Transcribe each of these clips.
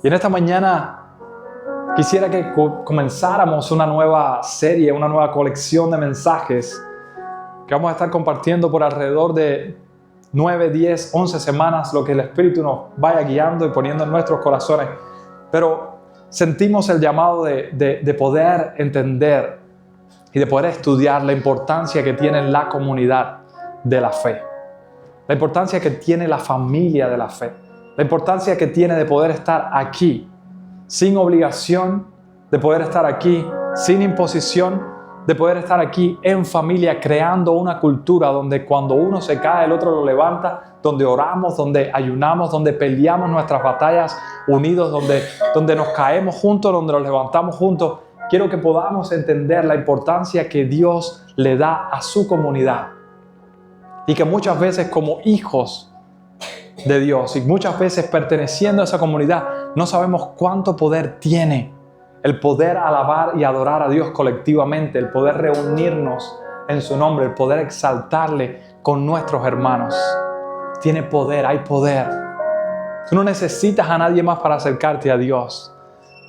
Y en esta mañana quisiera que comenzáramos una nueva serie, una nueva colección de mensajes que vamos a estar compartiendo por alrededor de 9, 10, 11 semanas, lo que el Espíritu nos vaya guiando y poniendo en nuestros corazones. Pero sentimos el llamado de poder entender y de poder estudiar la importancia que tiene la comunidad de la fe, la importancia que tiene la familia de la fe, la importancia que tiene de poder estar aquí sin obligación, de poder estar aquí sin imposición, de poder estar aquí en familia, creando una cultura donde cuando uno se cae el otro lo levanta, donde oramos, donde ayunamos, donde peleamos nuestras batallas unidos, donde nos caemos juntos, donde nos levantamos juntos. Quiero que podamos entender la importancia que Dios le da a su comunidad y que muchas veces como hijos de Dios y muchas veces perteneciendo a esa comunidad no sabemos cuánto poder tiene el poder alabar y adorar a Dios colectivamente, el poder reunirnos en su nombre, el poder exaltarle con nuestros hermanos. Tiene poder, hay poder. Tú no necesitas a nadie más para acercarte a Dios,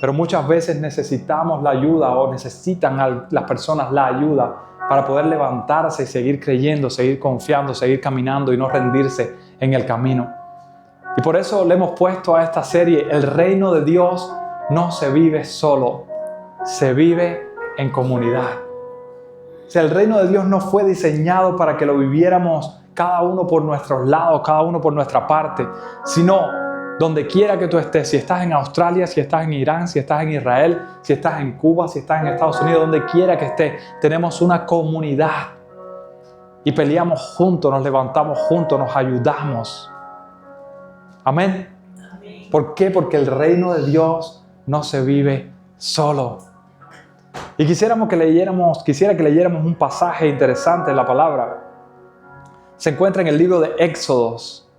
pero muchas veces necesitamos la ayuda o necesitan las personas la ayuda para poder levantarse y seguir creyendo, seguir confiando, seguir caminando y no rendirse en el camino. Y por eso le hemos puesto a esta serie: el reino de Dios no se vive solo, se vive en comunidad. O sea, el reino de Dios no fue diseñado para que lo viviéramos cada uno por nuestros lados, cada uno por nuestra parte, sino donde quiera que tú estés, si estás en Australia, si estás en Irán, si estás en Israel, si estás en Cuba, si estás en Estados Unidos, donde quiera que estés, tenemos una comunidad y peleamos juntos, nos levantamos juntos, nos ayudamos. Amén. ¿Por qué? Porque el reino de Dios no se vive solo. Y quisiera que leyéramos un pasaje interesante en la palabra. Se encuentra en el libro de Éxodos.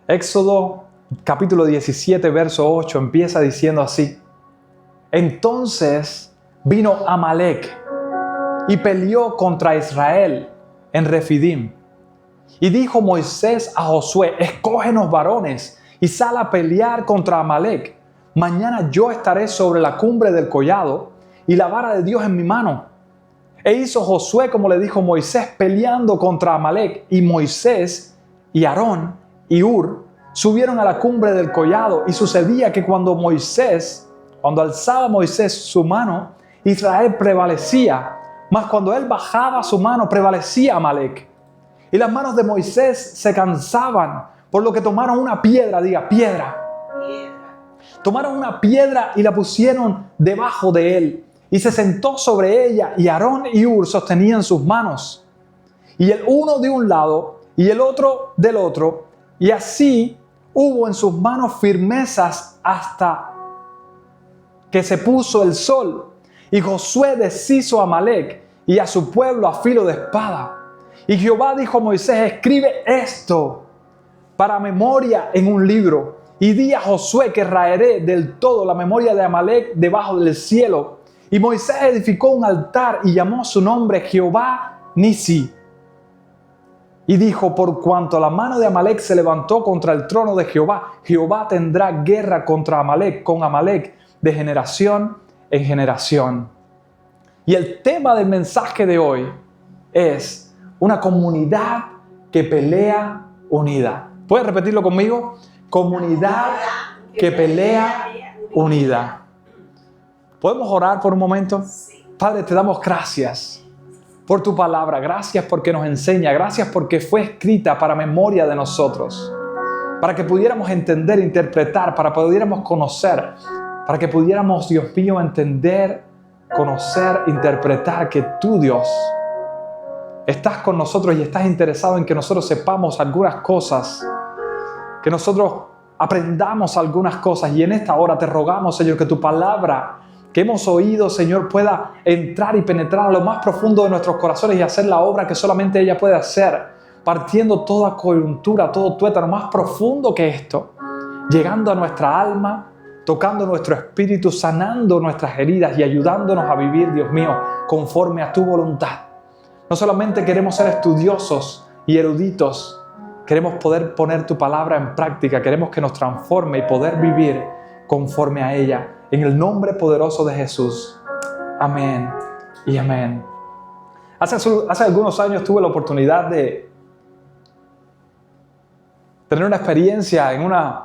Éxodo capítulo 17, verso 8, empieza diciendo así: Entonces vino Amalec y peleó contra Israel en Refidim. Y dijo Moisés a Josué: Escógenos varones y sal a pelear contra Amalec. Mañana yo estaré sobre la cumbre del collado y la vara de Dios en mi mano. E hizo Josué como le dijo Moisés, peleando contra Amalec. Y Moisés y Aarón y Hur subieron a la cumbre del collado. Y sucedía que cuando alzaba Moisés su mano, Israel prevalecía. Mas cuando él bajaba su mano, prevalecía Amalec. Y las manos de Moisés se cansaban, por lo que tomaron una piedra, diga piedra. Tomaron una piedra y la pusieron debajo de él. Y se sentó sobre ella, y Aarón y Hur sostenían sus manos. Y el uno de un lado y el otro del otro. Y así hubo en sus manos firmezas hasta que se puso el sol. Y Josué deshizo a Amalec y a su pueblo a filo de espada. Y Jehová dijo a Moisés: Escribe esto para memoria en un libro. Y di a Josué que raeré del todo la memoria de Amalec debajo del cielo. Y Moisés edificó un altar y llamó su nombre Jehová Nisi. Y dijo: Por cuanto la mano de Amalec se levantó contra el trono de Jehová, Jehová tendrá guerra contra Amalec, con Amalec, de generación en generación. Y el tema del mensaje de hoy es una comunidad que pelea unida. ¿Puedes repetirlo conmigo? Comunidad que pelea unida. ¿Podemos orar por un momento? Padre, te damos gracias por tu palabra. Gracias porque nos enseña. Gracias porque fue escrita para memoria de nosotros. Para que pudiéramos entender, interpretar, para que pudiéramos conocer. Para que pudiéramos, Dios mío, entender, conocer, interpretar que tú, Dios, estás con nosotros y estás interesado en que nosotros sepamos algunas cosas, que nosotros aprendamos algunas cosas. Y en esta hora te rogamos, Señor, que tu palabra que hemos oído, Señor, pueda entrar y penetrar a lo más profundo de nuestros corazones y hacer la obra que solamente ella puede hacer, partiendo toda coyuntura, todo tuétano más profundo que esto, llegando a nuestra alma, tocando nuestro espíritu, sanando nuestras heridas y ayudándonos a vivir, Dios mío, conforme a tu voluntad. No solamente queremos ser estudiosos y eruditos, queremos poder poner tu palabra en práctica, queremos que nos transforme y poder vivir conforme a ella. En el nombre poderoso de Jesús. Amén y amén. Hace algunos años tuve la oportunidad de tener una experiencia en una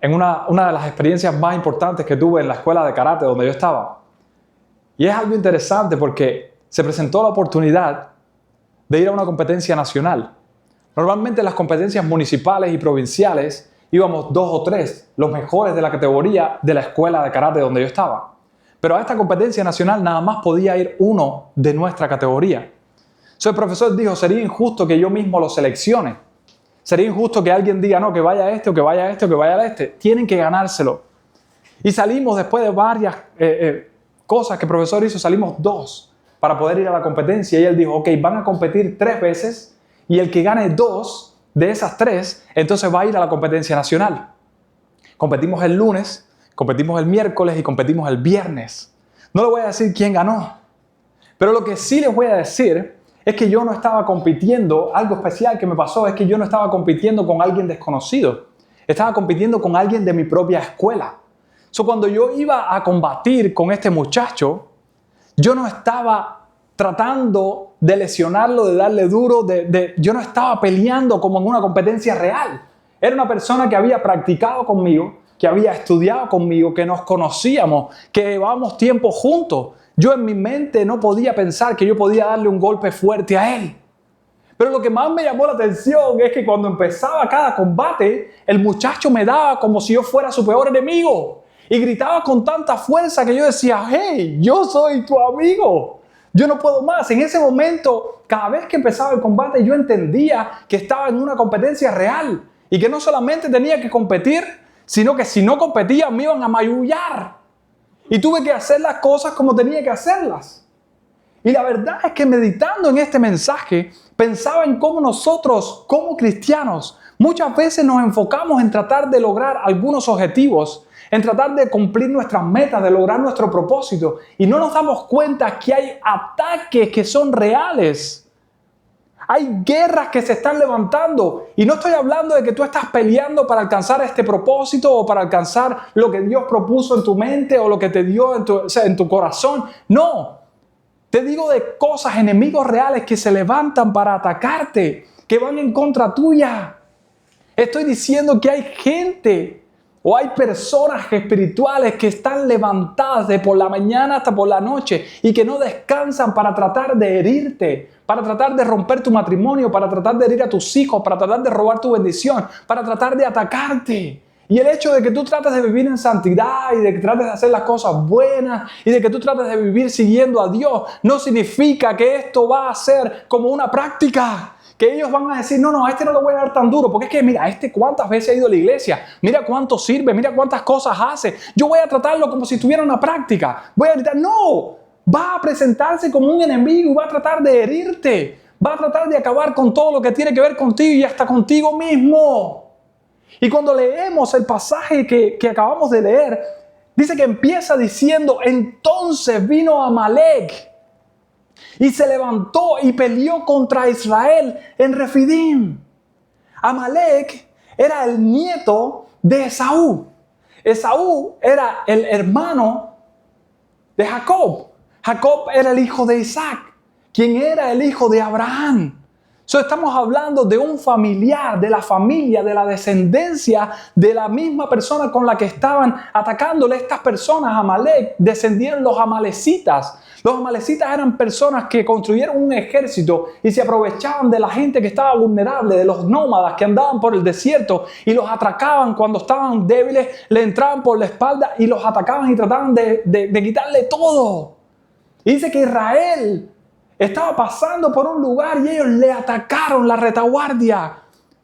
de las experiencias más importantes que tuve en la escuela de karate donde yo estaba. Y es algo interesante porque se presentó la oportunidad de ir a una competencia nacional. Normalmente en las competencias municipales y provinciales íbamos 2 o 3, los mejores de la categoría de la escuela de karate donde yo estaba. Pero a esta competencia nacional nada más podía ir uno de nuestra categoría. Entonces el profesor dijo, sería injusto que yo mismo lo seleccione. Sería injusto que alguien diga, no, que vaya este o que vaya este o que vaya este. Tienen que ganárselo. Y salimos después de varias cosas que el profesor hizo, salimos 2 para poder ir a la competencia. Y él dijo, ok, van a competir 3 veces y el que gane 2 de esas 3, entonces va a ir a la competencia nacional. Competimos el lunes, competimos el miércoles y competimos el viernes. No le voy a decir quién ganó, pero lo que sí les voy a decir es que yo no estaba compitiendo. Algo especial que me pasó es que yo no estaba compitiendo con alguien desconocido. Estaba compitiendo con alguien de mi propia escuela. Cuando yo iba a combatir con este muchacho, yo no estaba tratando de lesionarlo, de darle duro, yo no estaba peleando como en una competencia real. Era una persona que había practicado conmigo, que había estudiado conmigo, que nos conocíamos, que llevábamos tiempo juntos. Yo en mi mente no podía pensar que yo podía darle un golpe fuerte a él. Pero lo que más me llamó la atención es que cuando empezaba cada combate, el muchacho me daba como si yo fuera su peor enemigo. Y gritaba con tanta fuerza que yo decía, hey, yo soy tu amigo. Yo no puedo más. En ese momento, cada vez que empezaba el combate, yo entendía que estaba en una competencia real. Y que no solamente tenía que competir, sino que si no competía me iban a magullar. Y tuve que hacer las cosas como tenía que hacerlas. Y la verdad es que meditando en este mensaje, pensaba en cómo nosotros, como cristianos, muchas veces nos enfocamos en tratar de lograr algunos objetivos, en tratar de cumplir nuestras metas, de lograr nuestro propósito. Y no nos damos cuenta que hay ataques que son reales. Hay guerras que se están levantando. Y no estoy hablando de que tú estás peleando para alcanzar este propósito o para alcanzar lo que Dios propuso en tu mente o lo que te dio en tu corazón. No. Te digo de cosas, enemigos reales que se levantan para atacarte, que van en contra tuya. Estoy diciendo que hay gente o hay personas espirituales que están levantadas de por la mañana hasta por la noche y que no descansan para tratar de herirte, para tratar de romper tu matrimonio, para tratar de herir a tus hijos, para tratar de robar tu bendición, para tratar de atacarte. Y el hecho de que tú trates de vivir en santidad y de que trates de hacer las cosas buenas y de que tú trates de vivir siguiendo a Dios no significa que esto va a ser como una práctica. Que ellos van a decir, no, a este no le voy a dar tan duro. Porque es que mira, este cuántas veces ha ido a la iglesia. Mira cuánto sirve, mira cuántas cosas hace. Yo voy a tratarlo como si tuviera una práctica. Voy a gritar, no. Va a presentarse como un enemigo y va a tratar de herirte. Va a tratar de acabar con todo lo que tiene que ver contigo y hasta contigo mismo. Y cuando leemos el pasaje que acabamos de leer, dice que empieza diciendo, entonces vino Amalek y se levantó y peleó contra Israel en Refidim. Amalek era el nieto de Esaú. Esaú era el hermano de Jacob. Jacob era el hijo de Isaac, quien era el hijo de Abraham. Estamos hablando de un familiar, de la familia, de la descendencia de la misma persona con la que estaban atacándole. Estas personas, Amalek, descendieron los amalecitas. Los amalecitas eran personas que construyeron un ejército y se aprovechaban de la gente que estaba vulnerable, de los nómadas que andaban por el desierto y los atracaban cuando estaban débiles, le entraban por la espalda y los atacaban y trataban de quitarle todo. Y dice que Israel estaba pasando por un lugar y ellos le atacaron la retaguardia.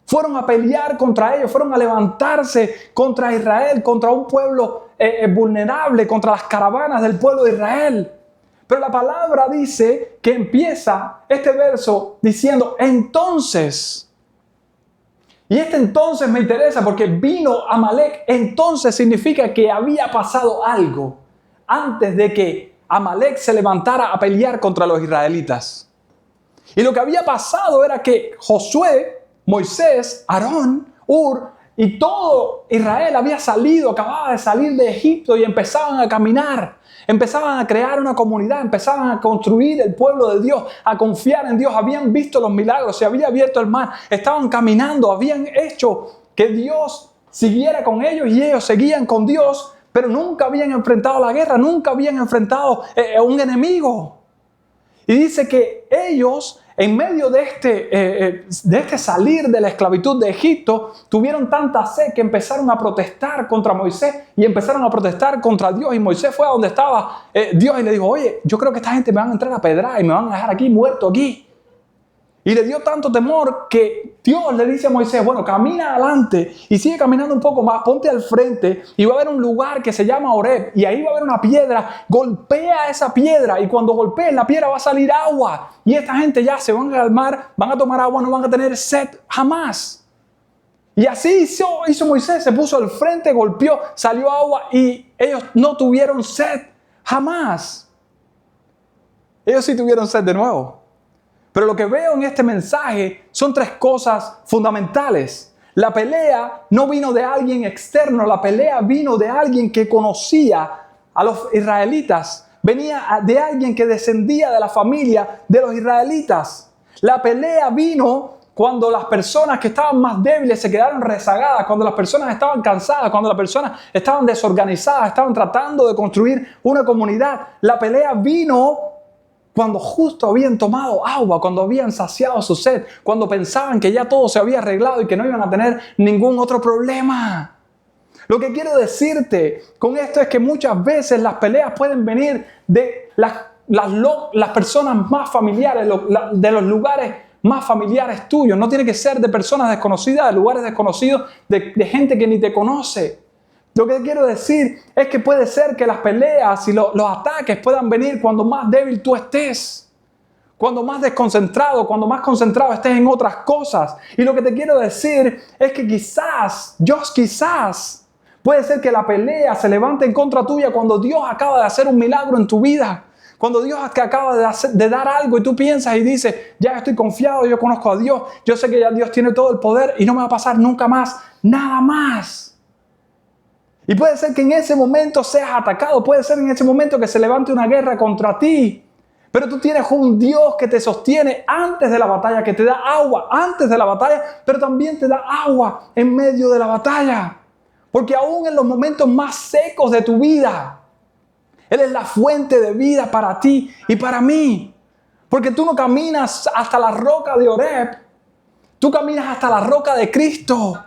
Fueron a pelear contra ellos, fueron a levantarse contra Israel, contra un pueblo vulnerable, contra las caravanas del pueblo de Israel. Pero la palabra dice que empieza este verso diciendo entonces. Y este entonces me interesa porque vino Amalek. Entonces significa que había pasado algo antes de que Amalek se levantara a pelear contra los israelitas. Y lo que había pasado era que Josué, Moisés, Aarón, Hur, Y todo Israel había salido, acababa de salir de Egipto y empezaban a caminar. Empezaban a crear una comunidad, empezaban a construir el pueblo de Dios, a confiar en Dios. Habían visto los milagros, se había abierto el mar, estaban caminando, habían hecho que Dios siguiera con ellos y ellos seguían con Dios, pero nunca habían enfrentado la guerra, nunca habían enfrentado a un enemigo. Y dice que ellos, en medio de este salir de la esclavitud de Egipto, tuvieron tanta sed que empezaron a protestar contra Moisés y empezaron a protestar contra Dios. Y Moisés fue a donde estaba Dios y le dijo, oye, yo creo que esta gente me van a entrar a pedrar y me van a dejar aquí muerto aquí. Y le dio tanto temor que Dios le dice a Moisés, bueno, camina adelante y sigue caminando un poco más, ponte al frente y va a haber un lugar que se llama Horeb y ahí va a haber una piedra, golpea esa piedra y cuando golpees la piedra va a salir agua y esta gente ya se van al mar, van a tomar agua, no van a tener sed jamás. Y así hizo Moisés, se puso al frente, golpeó, salió agua y ellos no tuvieron sed jamás. Ellos sí tuvieron sed de nuevo. Pero lo que veo en este mensaje son tres cosas fundamentales. La pelea no vino de alguien externo, la pelea vino de alguien que conocía a los israelitas. Venía de alguien que descendía de la familia de los israelitas. La pelea vino cuando las personas que estaban más débiles se quedaron rezagadas, cuando las personas estaban cansadas, cuando las personas estaban desorganizadas, estaban tratando de construir una comunidad. La pelea vino cuando justo habían tomado agua, cuando habían saciado su sed, cuando pensaban que ya todo se había arreglado y que no iban a tener ningún otro problema. Lo que quiero decirte con esto es que muchas veces las peleas pueden venir de las personas más familiares, de los lugares más familiares tuyos. No tiene que ser de personas desconocidas, de lugares desconocidos, de gente que ni te conoce. Lo que quiero decir es que puede ser que las peleas y los ataques puedan venir cuando más débil tú estés, cuando más desconcentrado, cuando más concentrado estés en otras cosas. Y lo que te quiero decir es que quizás, puede ser que la pelea se levante en contra tuya cuando Dios acaba de hacer un milagro en tu vida. Cuando Dios acaba de dar algo y tú piensas y dices, ya estoy confiado, yo conozco a Dios, yo sé que ya Dios tiene todo el poder y no me va a pasar nunca más, nada más. Y puede ser que en ese momento seas atacado, puede ser en ese momento que se levante una guerra contra ti. Pero tú tienes un Dios que te sostiene antes de la batalla, que te da agua antes de la batalla, pero también te da agua en medio de la batalla. Porque aún en los momentos más secos de tu vida, Él es la fuente de vida para ti y para mí. Porque tú no caminas hasta la roca de Horeb, tú caminas hasta la roca de Cristo.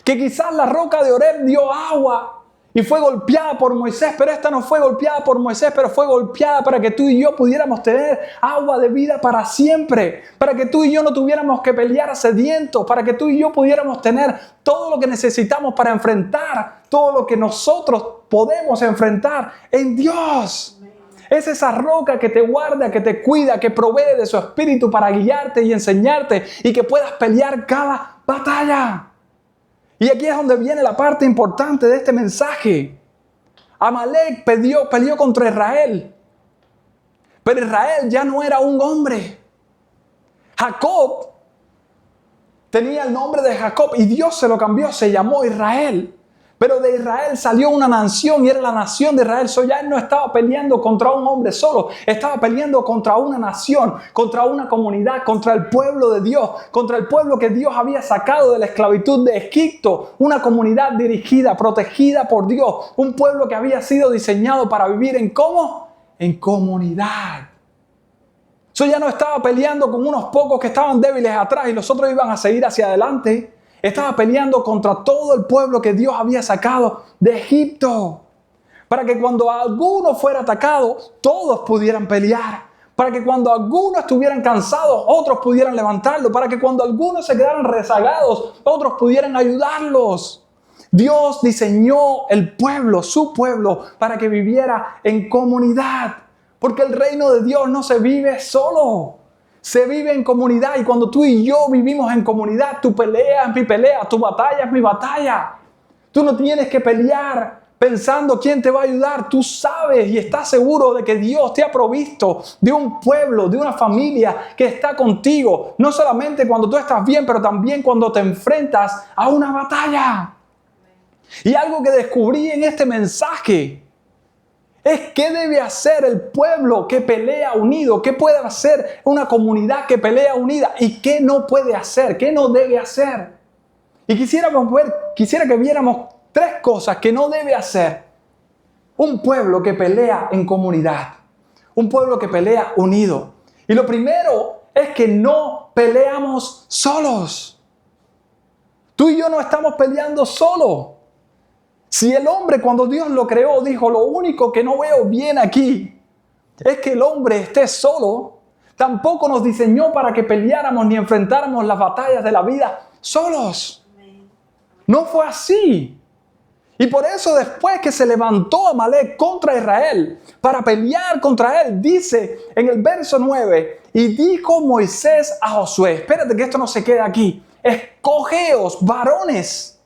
Que quizás la roca de Horeb dio agua y fue golpeada por Moisés, pero esta no fue golpeada por Moisés, pero fue golpeada para que tú y yo pudiéramos tener agua de vida para siempre, para que tú y yo no tuviéramos que pelear sedientos, para que tú y yo pudiéramos tener todo lo que necesitamos para enfrentar todo lo que nosotros podemos enfrentar en Dios. Es esa roca que te guarda, que te cuida, que provee de su espíritu para guiarte y enseñarte y que puedas pelear cada batalla. Y aquí es donde viene la parte importante de este mensaje. Amalek peleó contra Israel. Pero Israel ya no era un hombre. Jacob tenía el nombre de Jacob y Dios se lo cambió, se llamó Israel. Pero de Israel salió una nación y era la nación de Israel. Ya él no estaba peleando contra un hombre solo. Estaba peleando contra una nación, contra una comunidad, contra el pueblo de Dios, contra el pueblo que Dios había sacado de la esclavitud de Egipto. Una comunidad dirigida, protegida por Dios. Un pueblo que había sido diseñado para vivir en ¿cómo? En comunidad. Ya no estaba peleando con unos pocos que estaban débiles atrás y los otros iban a seguir hacia adelante. Estaba peleando contra todo el pueblo que Dios había sacado de Egipto. Para que cuando alguno fuera atacado, todos pudieran pelear. Para que cuando algunos estuvieran cansados, otros pudieran levantarlo. Para que cuando algunos se quedaran rezagados, otros pudieran ayudarlos. Dios diseñó el pueblo, su pueblo, para que viviera en comunidad. Porque el reino de Dios no se vive solo. Se vive en comunidad y cuando tú y yo vivimos en comunidad, tu pelea es mi pelea, tu batalla es mi batalla. Tú no tienes que pelear pensando quién te va a ayudar. Tú sabes y estás seguro de que Dios te ha provisto de un pueblo, de una familia que está contigo. No solamente cuando tú estás bien, pero también cuando te enfrentas a una batalla. Y algo que descubrí en este mensaje es qué debe hacer el pueblo que pelea unido, qué puede hacer una comunidad que pelea unida y qué no puede hacer, qué no debe hacer. Y quisiera que viéramos 3 cosas que no debe hacer un pueblo que pelea en comunidad, un pueblo que pelea unido. Y lo primero es que no peleamos solos. Tú y yo no estamos peleando solos. Si el hombre, cuando Dios lo creó, dijo, lo único que no veo bien aquí es que el hombre esté solo, tampoco nos diseñó para que peleáramos ni enfrentáramos las batallas de la vida solos. No fue así. Y por eso después que se levantó Amalek contra Israel, para pelear contra él, dice en el verso 9, y dijo Moisés a Josué, espérate que esto no se quede aquí, escogeos varones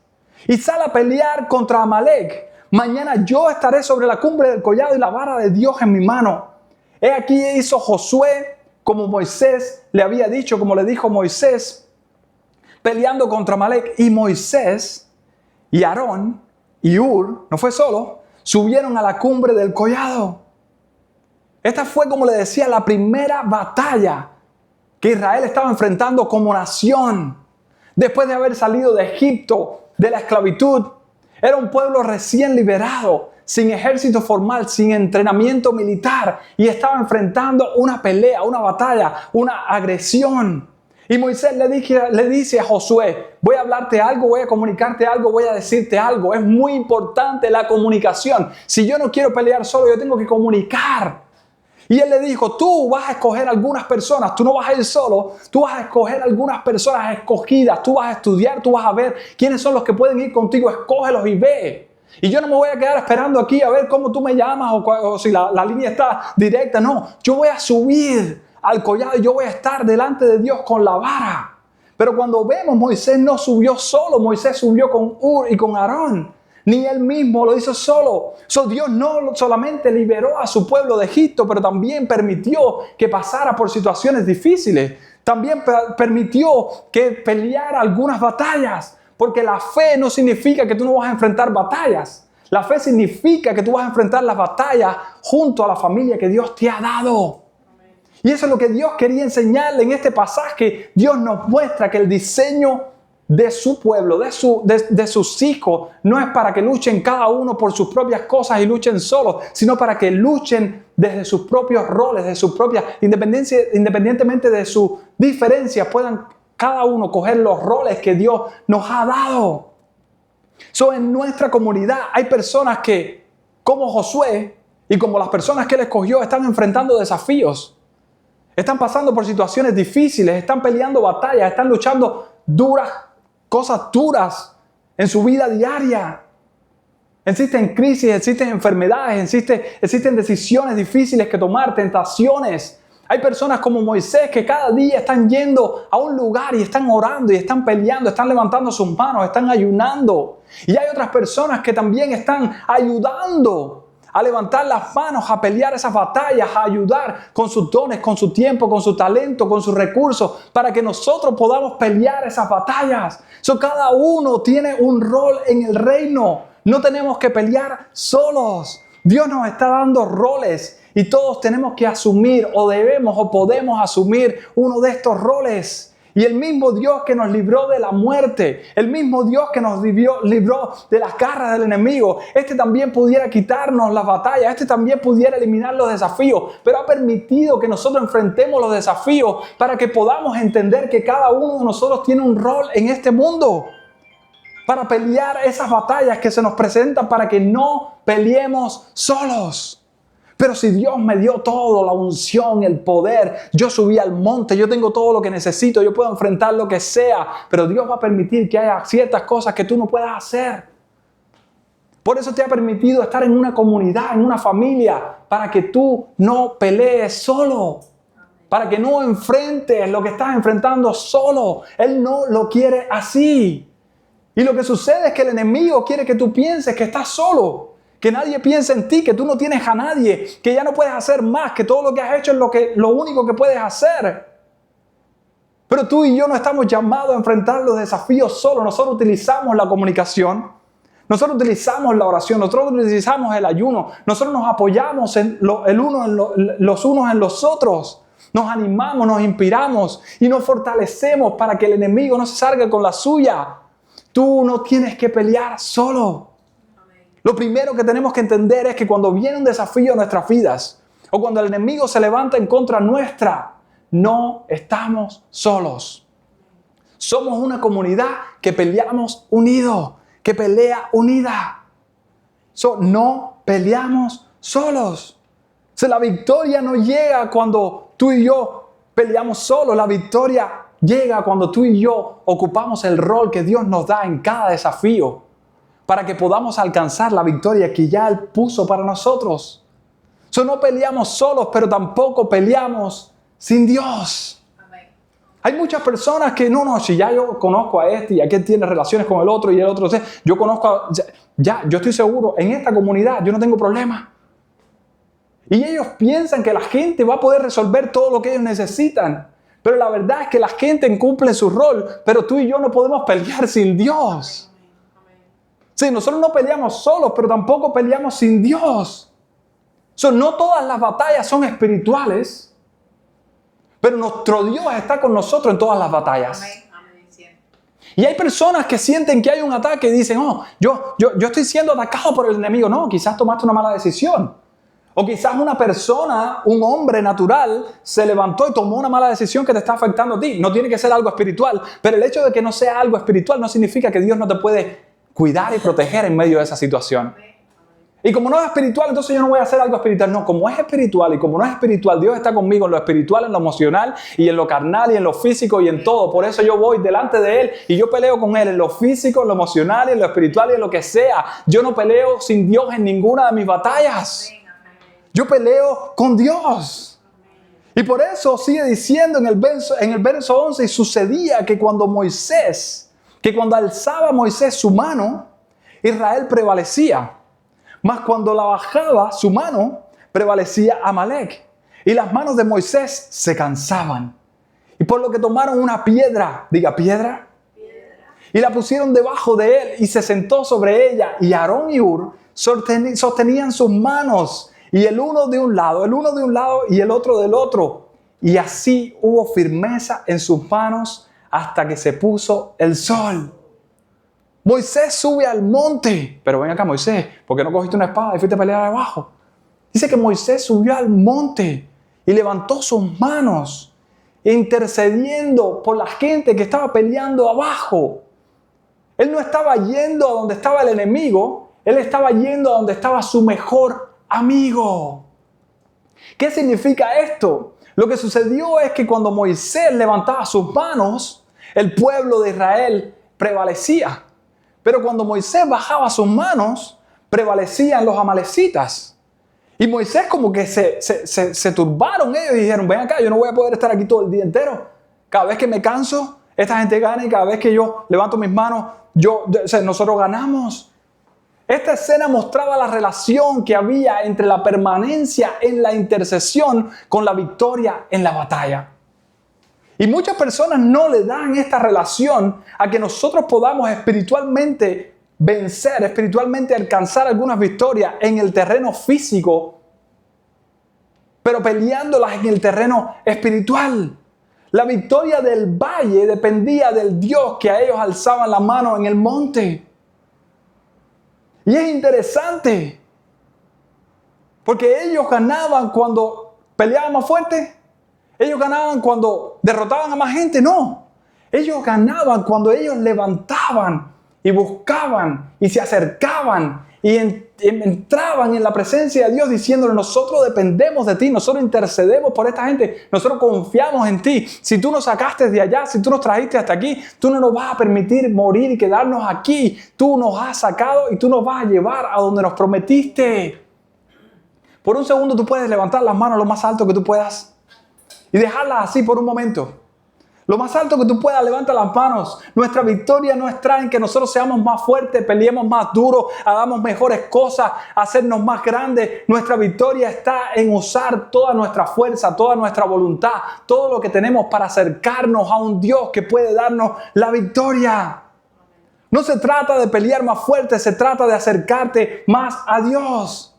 y sal a pelear contra Amalek. Mañana yo estaré sobre la cumbre del collado y la vara de Dios en mi mano. He aquí hizo Josué como Moisés le había dicho, como le dijo Moisés, peleando contra Amalek. Y Moisés y Aarón y Hur, no fue solo, subieron a la cumbre del collado. Esta fue, como le decía, la primera batalla que Israel estaba enfrentando como nación. Después de haber salido de Egipto, de la esclavitud, era un pueblo recién liberado, sin ejército formal, sin entrenamiento militar, y estaba enfrentando una pelea, una batalla, una agresión. Y Moisés le dice a Josué, voy a hablarte algo, voy a comunicarte algo, voy a decirte algo. Es muy importante la comunicación. Si yo no quiero pelear solo, yo tengo que comunicar. Y él le dijo, tú vas a escoger algunas personas, tú no vas a ir solo, tú vas a escoger algunas personas escogidas, tú vas a estudiar, tú vas a ver quiénes son los que pueden ir contigo, escógelos y ve. Y yo no me voy a quedar esperando aquí a ver cómo tú me llamas o si la línea está directa, no. Yo voy a subir al collado y yo voy a estar delante de Dios con la vara. Pero cuando vemos, Moisés no subió solo, Moisés subió con Hur y con Aarón. Ni él mismo lo hizo solo. Dios no solamente liberó a su pueblo de Egipto, pero también permitió que pasara por situaciones difíciles. También permitió que peleara algunas batallas. Porque la fe no significa que tú no vas a enfrentar batallas. La fe significa que tú vas a enfrentar las batallas junto a la familia que Dios te ha dado. Y eso es lo que Dios quería enseñarle en este pasaje. Dios nos muestra que el diseño de su pueblo, de sus hijos, no es para que luchen cada uno por sus propias cosas y luchen solos, sino para que luchen desde sus propios roles, de su propia independencia, independientemente de su diferencia, puedan cada uno coger los roles que Dios nos ha dado. En nuestra comunidad hay personas que, como Josué y como las personas que él escogió, están enfrentando desafíos. Están pasando por situaciones difíciles, están peleando batallas, están luchando cosas duras en su vida diaria. Existen crisis, existen enfermedades, existen decisiones difíciles que tomar, tentaciones. Hay personas como Moisés que cada día están yendo a un lugar y están orando y están peleando, están levantando sus manos, están ayunando. Y hay otras personas que también están ayudando a levantar las manos, a pelear esas batallas, a ayudar con sus dones, con su tiempo, con su talento, con sus recursos, para que nosotros podamos pelear esas batallas. Cada uno tiene un rol en el reino. No tenemos que pelear solos. Dios nos está dando roles y todos tenemos que asumir o debemos o podemos asumir uno de estos roles. Y el mismo Dios que nos libró de la muerte, el mismo Dios que nos libró de las garras del enemigo, también pudiera quitarnos las batallas, también pudiera eliminar los desafíos, pero ha permitido que nosotros enfrentemos los desafíos para que podamos entender que cada uno de nosotros tiene un rol en este mundo. Para pelear esas batallas que se nos presentan, para que no peleemos solos. Pero si Dios me dio todo, la unción, el poder, yo subí al monte, yo tengo todo lo que necesito, yo puedo enfrentar lo que sea, pero Dios va a permitir que haya ciertas cosas que tú no puedas hacer. Por eso te ha permitido estar en una comunidad, en una familia, para que tú no pelees solo, para que no enfrentes lo que estás enfrentando solo. Él no lo quiere así. Y lo que sucede es que el enemigo quiere que tú pienses que estás solo, Que nadie piense en ti, que tú no tienes a nadie, que ya no puedes hacer más, que todo lo que has hecho es lo único que puedes hacer. Pero tú y yo no estamos llamados a enfrentar los desafíos solos. Nosotros utilizamos la comunicación, nosotros utilizamos la oración, nosotros utilizamos el ayuno, nosotros nos apoyamos los unos en los otros. Nos animamos, nos inspiramos y nos fortalecemos para que el enemigo no se salga con la suya. Tú no tienes que pelear solo. Lo primero que tenemos que entender es que cuando viene un desafío a nuestras vidas o cuando el enemigo se levanta en contra nuestra, no estamos solos. Somos una comunidad que peleamos unidos, que pelea unida. No peleamos solos. La victoria no llega cuando tú y yo peleamos solos. La victoria llega cuando tú y yo ocupamos el rol que Dios nos da en cada desafío para que podamos alcanzar la victoria que ya Él puso para nosotros. No peleamos solos, pero tampoco peleamos sin Dios. Amén. Hay muchas personas que si ya yo conozco a este y aquel tiene relaciones con el otro y el otro, yo conozco, yo estoy seguro, en esta comunidad yo no tengo problema. Y ellos piensan que la gente va a poder resolver todo lo que ellos necesitan. Pero la verdad es que la gente cumple su rol, pero tú y yo no podemos pelear sin Dios. Sí, nosotros no peleamos solos, pero tampoco peleamos sin Dios. No todas las batallas son espirituales, pero nuestro Dios está con nosotros en todas las batallas. Y hay personas que sienten que hay un ataque y dicen, yo estoy siendo atacado por el enemigo. No, quizás tomaste una mala decisión. O quizás una persona, un hombre natural, se levantó y tomó una mala decisión que te está afectando a ti. No tiene que ser algo espiritual, pero el hecho de que no sea algo espiritual no significa que Dios no te puede cuidar y proteger en medio de esa situación. Y como no es espiritual, entonces yo no voy a hacer algo espiritual. No, como es espiritual y como no es espiritual, Dios está conmigo en lo espiritual, en lo emocional y en lo carnal y en lo físico y en todo. Por eso yo voy delante de Él y yo peleo con Él en lo físico, en lo emocional y en lo espiritual y en lo que sea. Yo no peleo sin Dios en ninguna de mis batallas. Yo peleo con Dios. Y por eso sigue diciendo en el verso 11, y sucedía que cuando alzaba Moisés su mano, Israel prevalecía. Mas cuando la bajaba su mano, prevalecía Amalec. Y las manos de Moisés se cansaban. Y por lo que tomaron una piedra, diga piedra, y la pusieron debajo de él y se sentó sobre ella. Y Aarón y Hur sostenían sus manos, y el uno de un lado y el otro del otro. Y así hubo firmeza en sus manos hasta que se puso el sol. Moisés sube al monte. Pero ven acá, Moisés, ¿por qué no cogiste una espada y fuiste a pelear abajo? Dice que Moisés subió al monte y levantó sus manos, intercediendo por la gente que estaba peleando abajo. Él no estaba yendo a donde estaba el enemigo, él estaba yendo a donde estaba su mejor amigo. ¿Qué significa esto? Lo que sucedió es que cuando Moisés levantaba sus manos, el pueblo de Israel prevalecía. Pero cuando Moisés bajaba sus manos, prevalecían los amalecitas. Y Moisés como que se turbaron ellos y dijeron, ven acá, yo no voy a poder estar aquí todo el día entero. Cada vez que me canso, esta gente gana, y cada vez que yo levanto mis manos, nosotros ganamos. Esta escena mostraba la relación que había entre la permanencia en la intercesión con la victoria en la batalla. Y muchas personas no le dan esta relación a que nosotros podamos espiritualmente vencer, espiritualmente alcanzar algunas victorias en el terreno físico, pero peleándolas en el terreno espiritual. La victoria del valle dependía del Dios que a ellos alzaban la mano en el monte. Y es interesante, porque ellos ganaban cuando peleaban más fuerte. Ellos ganaban cuando derrotaban a más gente. No, ellos ganaban cuando ellos levantaban y buscaban y se acercaban y entraban en la presencia de Dios diciéndole, nosotros dependemos de ti, nosotros intercedemos por esta gente, nosotros confiamos en ti. Si tú nos sacaste de allá, si tú nos trajiste hasta aquí, tú no nos vas a permitir morir y quedarnos aquí. Tú nos has sacado y tú nos vas a llevar a donde nos prometiste. Por un segundo tú puedes levantar las manos lo más alto que tú puedas y dejarlas así por un momento. Lo más alto que tú puedas, levanta las manos. Nuestra victoria no está en que nosotros seamos más fuertes, peleemos más duro, hagamos mejores cosas, hacernos más grandes. Nuestra victoria está en usar toda nuestra fuerza, toda nuestra voluntad, todo lo que tenemos para acercarnos a un Dios que puede darnos la victoria. No se trata de pelear más fuerte, se trata de acercarte más a Dios.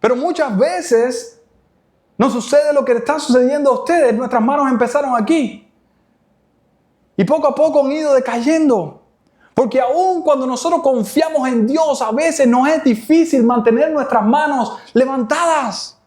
Pero muchas veces no sucede lo que está sucediendo a ustedes. Nuestras manos empezaron aquí. Y poco a poco han ido decayendo. Porque aun cuando nosotros confiamos en Dios, a veces nos es difícil mantener nuestras manos levantadas.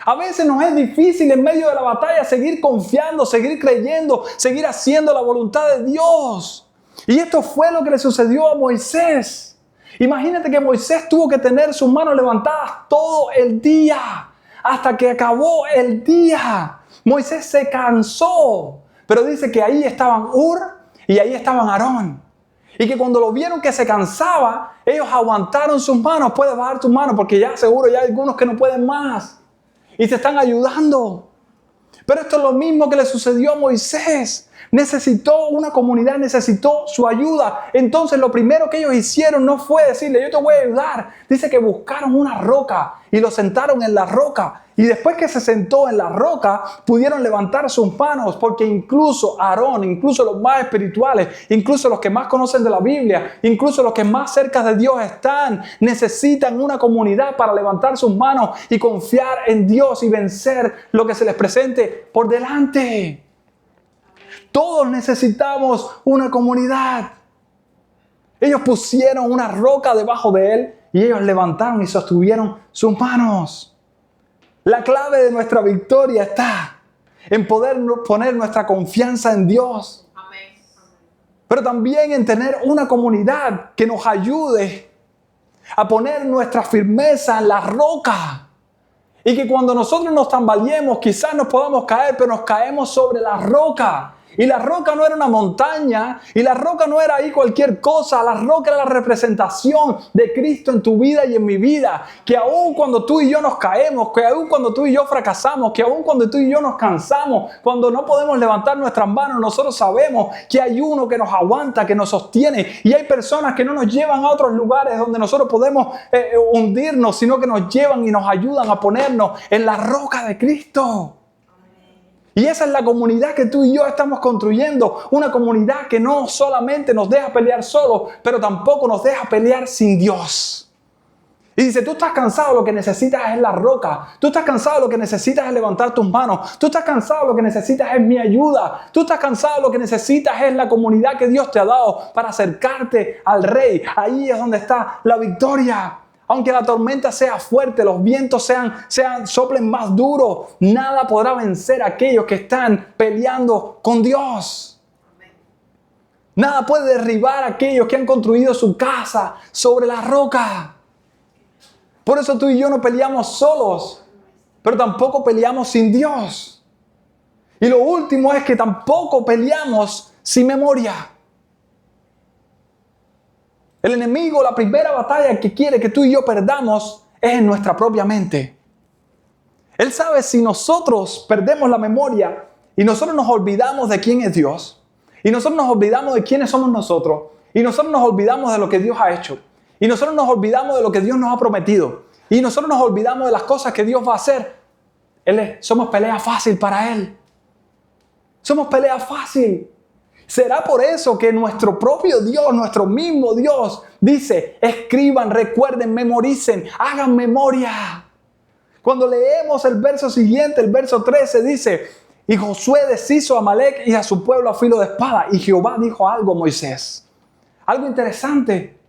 A veces nos es difícil en medio de la batalla seguir confiando, seguir creyendo, seguir haciendo la voluntad de Dios. Y esto fue lo que le sucedió a Moisés. Imagínate que Moisés tuvo que tener sus manos levantadas todo el día. Hasta que acabó el día. Moisés se cansó. Pero dice que ahí estaban Hur y ahí estaban Aarón. Y que cuando lo vieron que se cansaba, ellos aguantaron sus manos. Puedes bajar tus manos porque ya seguro ya hay algunos que no pueden más. Y te están ayudando. Pero esto es lo mismo que le sucedió a Moisés. Necesitó una comunidad, necesitó su ayuda. Entonces lo primero que ellos hicieron no fue decirle, yo te voy a ayudar. Dice que buscaron una roca y lo sentaron en la roca. Y después que se sentó en la roca, pudieron levantar sus manos, porque incluso Aarón, incluso los más espirituales, incluso los que más conocen de la Biblia, incluso los que más cerca de Dios están, necesitan una comunidad para levantar sus manos y confiar en Dios y vencer lo que se les presente por delante. Todos necesitamos una comunidad. Ellos pusieron una roca debajo de él y ellos levantaron y sostuvieron sus manos. La clave de nuestra victoria está en poder poner nuestra confianza en Dios. Amén. Pero también en tener una comunidad que nos ayude a poner nuestra firmeza en la roca. Y que cuando nosotros nos tambaleemos, quizás nos podamos caer, pero nos caemos sobre la roca. Y la roca no era una montaña, y la roca no era ahí cualquier cosa. La roca era la representación de Cristo en tu vida y en mi vida. Que aun cuando tú y yo nos caemos, que aun cuando tú y yo fracasamos, que aun cuando tú y yo nos cansamos, cuando no podemos levantar nuestras manos, nosotros sabemos que hay uno que nos aguanta, que nos sostiene. Y hay personas que no nos llevan a otros lugares donde nosotros podemos hundirnos, sino que nos llevan y nos ayudan a ponernos en la roca de Cristo. Y esa es la comunidad que tú y yo estamos construyendo. Una comunidad que no solamente nos deja pelear solos, pero tampoco nos deja pelear sin Dios. Y dice, tú estás cansado, lo que necesitas es la roca. Tú estás cansado, lo que necesitas es levantar tus manos. Tú estás cansado, lo que necesitas es mi ayuda. Tú estás cansado, lo que necesitas es la comunidad que Dios te ha dado para acercarte al Rey. Ahí es donde está la victoria. Aunque la tormenta sea fuerte, los vientos soplen más duro, nada podrá vencer a aquellos que están peleando con Dios. Nada puede derribar a aquellos que han construido su casa sobre la roca. Por eso tú y yo no peleamos solos, pero tampoco peleamos sin Dios. Y lo último es que tampoco peleamos sin memoria. El enemigo, la primera batalla que quiere que tú y yo perdamos es en nuestra propia mente. Él sabe si nosotros perdemos la memoria y nosotros nos olvidamos de quién es Dios, y nosotros nos olvidamos de quiénes somos nosotros, y nosotros nos olvidamos de lo que Dios ha hecho, y nosotros nos olvidamos de lo que Dios nos ha prometido, y nosotros nos olvidamos de las cosas que Dios va a hacer. Somos pelea fácil para Él. Somos pelea fácil. ¿Será por eso que nuestro propio Dios, nuestro mismo Dios, dice, escriban, recuerden, memoricen, hagan memoria? Cuando leemos el verso siguiente, el verso 13, dice, y Josué deshizo a Amalek y a su pueblo a filo de espada. Y Jehová dijo algo a Moisés. Algo interesante.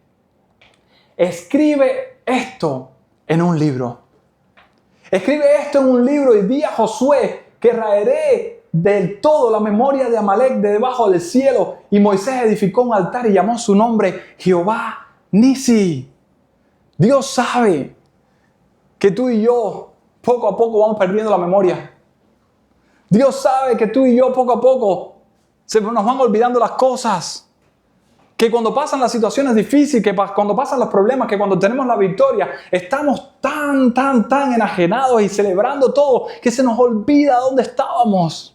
Escribe esto en un libro. Escribe esto en un libro y di a Josué que raeré del todo la memoria de Amalek de debajo del cielo. Y Moisés edificó un altar y llamó su nombre Jehová Nisi. Dios sabe que tú y yo poco a poco vamos perdiendo la memoria. Dios sabe que tú y yo poco a poco nos van olvidando las cosas. Que cuando pasan las situaciones difíciles, que cuando pasan los problemas, que cuando tenemos la victoria, estamos tan enajenados y celebrando todo que se nos olvida dónde estábamos.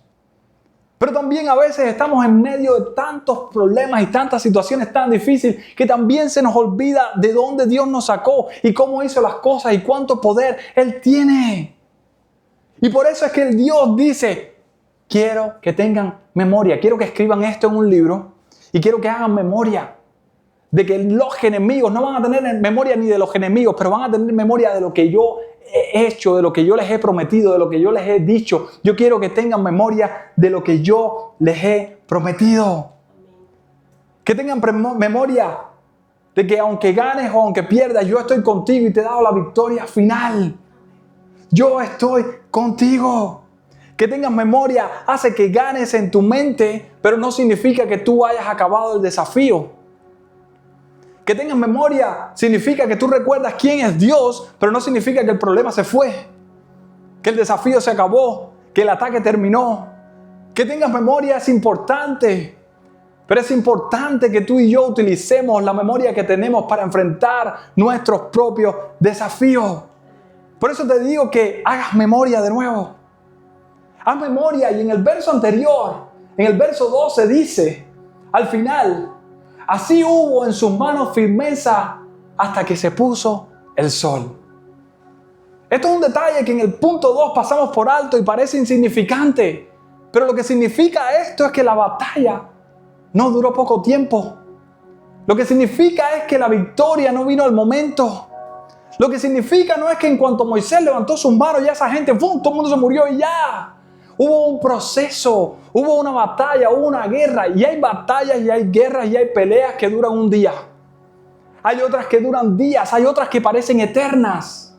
Pero también a veces estamos en medio de tantos problemas y tantas situaciones tan difíciles que también se nos olvida de dónde Dios nos sacó y cómo hizo las cosas y cuánto poder Él tiene. Y por eso es que el Dios dice, quiero que tengan memoria, quiero que escriban esto en un libro y quiero que hagan memoria de que los enemigos no van a tener memoria ni de los enemigos, pero van a tener memoria de lo que yo he hecho, de lo que yo les he prometido, de lo que yo les he dicho. Yo quiero que tengan memoria de lo que yo les he prometido. Que tengan memoria de que aunque ganes o aunque pierdas, yo estoy contigo y te he dado la victoria final. Yo estoy contigo. Que tengas memoria hace que ganes en tu mente, pero no significa que tú hayas acabado el desafío. Que tengas memoria significa que tú recuerdas quién es Dios, pero no significa que el problema se fue, que el desafío se acabó, que el ataque terminó. Que tengas memoria es importante, pero es importante que tú y yo utilicemos la memoria que tenemos para enfrentar nuestros propios desafíos. Por eso te digo que hagas memoria de nuevo. Haz memoria, y en el verso anterior, en el verso 12 dice, al final, así hubo en sus manos firmeza hasta que se puso el sol. Esto es un detalle que en el punto 2 pasamos por alto y parece insignificante. Pero lo que significa esto es que la batalla no duró poco tiempo. Lo que significa es que la victoria no vino al momento. Lo que significa no es que en cuanto Moisés levantó sus manos, ya esa gente, ¡pum!, todo el mundo se murió y ya. Hubo un proceso, hubo una batalla, hubo una guerra. Y hay batallas y hay guerras y hay peleas que duran un día. Hay otras que duran días, hay otras que parecen eternas.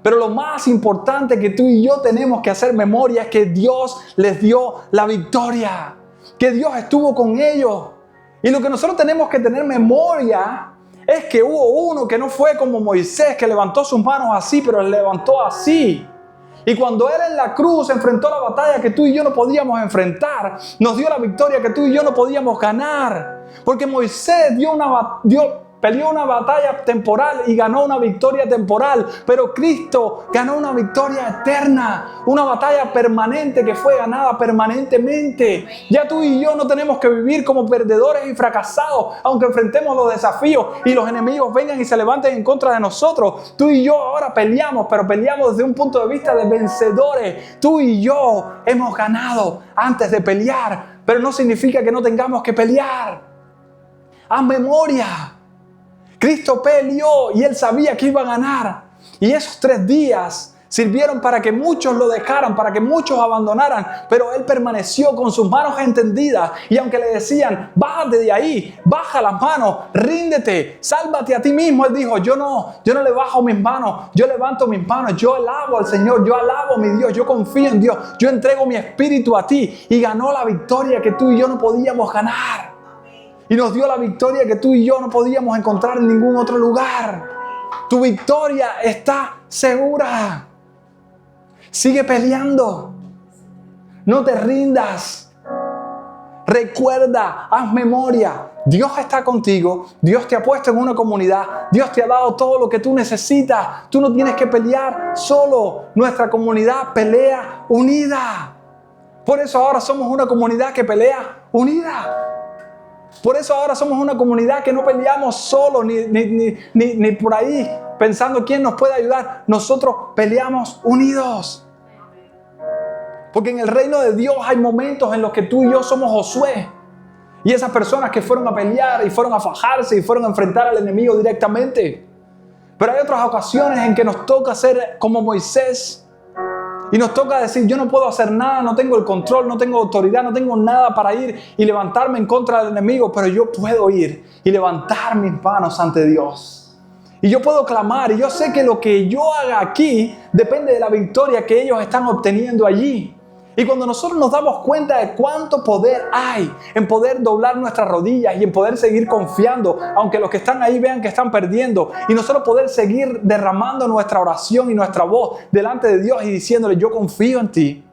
Pero lo más importante que tú y yo tenemos que hacer memoria es que Dios les dio la victoria. Que Dios estuvo con ellos. Y lo que nosotros tenemos que tener memoria es que hubo uno que no fue como Moisés, que levantó sus manos así, pero levantó así. Y cuando Él en la cruz enfrentó la batalla que tú y yo no podíamos enfrentar, nos dio la victoria que tú y yo no podíamos ganar. Porque Moisés peleó una batalla temporal y ganó una victoria temporal. Pero Cristo ganó una victoria eterna, una batalla permanente que fue ganada permanentemente. Ya tú y yo no tenemos que vivir como perdedores y fracasados, aunque enfrentemos los desafíos y los enemigos vengan y se levanten en contra de nosotros. Tú y yo ahora peleamos, pero peleamos desde un punto de vista de vencedores. Tú y yo hemos ganado antes de pelear, pero no significa que no tengamos que pelear. Haz memoria. Cristo peleó y Él sabía que iba a ganar. Y esos 3 días sirvieron para que muchos lo dejaran, para que muchos abandonaran. Pero Él permaneció con sus manos extendidas. Y aunque le decían, bájate de ahí, baja las manos, ríndete, sálvate a ti mismo. Él dijo, yo no le bajo mis manos, yo levanto mis manos, yo alabo al Señor, yo alabo a mi Dios, yo confío en Dios, yo entrego mi espíritu a ti. Y ganó la victoria que tú y yo no podíamos ganar. Y nos dio la victoria que tú y yo no podíamos encontrar en ningún otro lugar. Tu victoria está segura. Sigue peleando. No te rindas. Recuerda, haz memoria. Dios está contigo. Dios te ha puesto en una comunidad. Dios te ha dado todo lo que tú necesitas. Tú no tienes que pelear solo. Nuestra comunidad pelea unida. Por eso ahora somos una comunidad que pelea unida. Por eso ahora somos una comunidad que no peleamos solos ni por ahí pensando quién nos puede ayudar. Nosotros peleamos unidos. Porque en el reino de Dios hay momentos en los que tú y yo somos Josué. Y esas personas que fueron a pelear y fueron a fajarse y fueron a enfrentar al enemigo directamente. Pero hay otras ocasiones en que nos toca ser como Moisés. Y nos toca decir, yo no puedo hacer nada, no tengo el control, no tengo autoridad, no tengo nada para ir y levantarme en contra del enemigo, pero yo puedo ir y levantar mis manos ante Dios. Y yo puedo clamar, y yo sé que lo que yo haga aquí depende de la victoria que ellos están obteniendo allí. Y cuando nosotros nos damos cuenta de cuánto poder hay en poder doblar nuestras rodillas y en poder seguir confiando, aunque los que están ahí vean que están perdiendo, y nosotros poder seguir derramando nuestra oración y nuestra voz delante de Dios y diciéndole, yo confío en ti,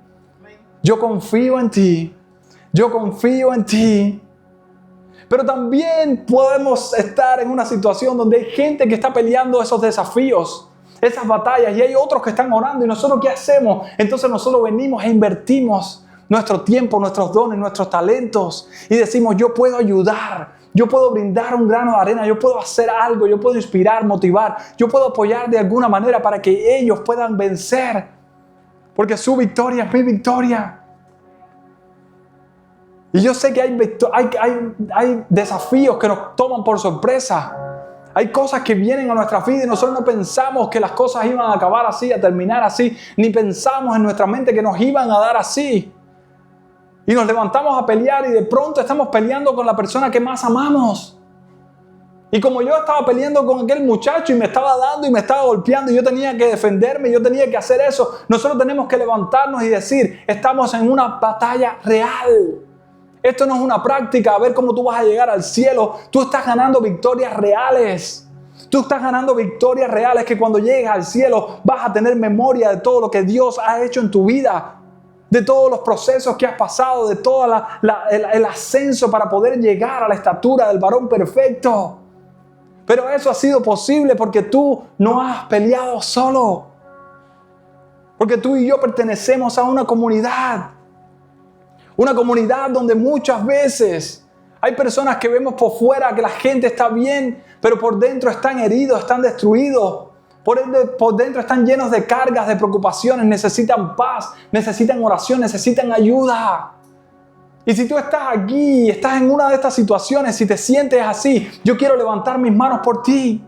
yo confío en ti, yo confío en ti. Pero también podemos estar en una situación donde hay gente que está peleando esos desafíos, esas batallas, y hay otros que están orando. ¿Y nosotros qué hacemos? Entonces nosotros venimos e invertimos nuestro tiempo, nuestros dones, nuestros talentos y decimos, yo puedo ayudar, yo puedo brindar un grano de arena, yo puedo hacer algo, yo puedo inspirar, motivar, yo puedo apoyar de alguna manera para que ellos puedan vencer, porque su victoria es mi victoria. Y yo sé que hay desafíos que nos toman por sorpresa. Hay cosas que vienen a nuestra vida y nosotros no pensamos que las cosas iban a acabar así, a terminar así, ni pensamos en nuestra mente que nos iban a dar así. Y nos levantamos a pelear y de pronto estamos peleando con la persona que más amamos. Y como yo estaba peleando con aquel muchacho y me estaba dando y me estaba golpeando y yo tenía que defenderme, yo tenía que hacer eso, nosotros tenemos que levantarnos y decir, estamos en una batalla real. Esto no es una práctica, a ver cómo tú vas a llegar al cielo. Tú estás ganando victorias reales. Tú estás ganando victorias reales que cuando llegues al cielo vas a tener memoria de todo lo que Dios ha hecho en tu vida. De todos los procesos que has pasado, de todo el ascenso para poder llegar a la estatura del varón perfecto. Pero eso ha sido posible porque tú no has peleado solo. Porque tú y yo pertenecemos a una comunidad. Una comunidad donde muchas veces hay personas que vemos por fuera que la gente está bien, pero por dentro están heridos, están destruidos. Por dentro están llenos de cargas, de preocupaciones, necesitan paz, necesitan oración, necesitan ayuda. Y si tú estás aquí, estás en una de estas situaciones, si te sientes así, yo quiero levantar mis manos por ti.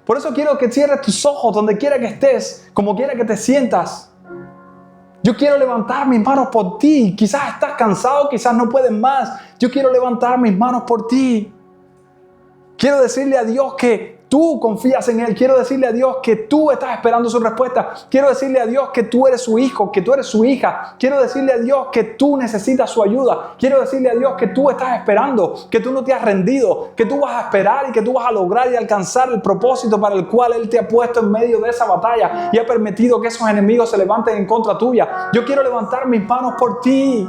Por eso quiero que cierres tus ojos donde quiera que estés, como quiera que te sientas. Yo quiero levantar mis manos por ti. Quizás estás cansado, quizás no puedes más. Yo quiero levantar mis manos por ti. Quiero decirle a Dios que tú confías en Él. Quiero decirle a Dios que tú estás esperando su respuesta. Quiero decirle a Dios que tú eres su hijo, que tú eres su hija. Quiero decirle a Dios que tú necesitas su ayuda. Quiero decirle a Dios que tú estás esperando, que tú no te has rendido, que tú vas a esperar y que tú vas a lograr y alcanzar el propósito para el cual Él te ha puesto en medio de esa batalla y ha permitido que esos enemigos se levanten en contra tuya. Yo quiero levantar mis manos por ti.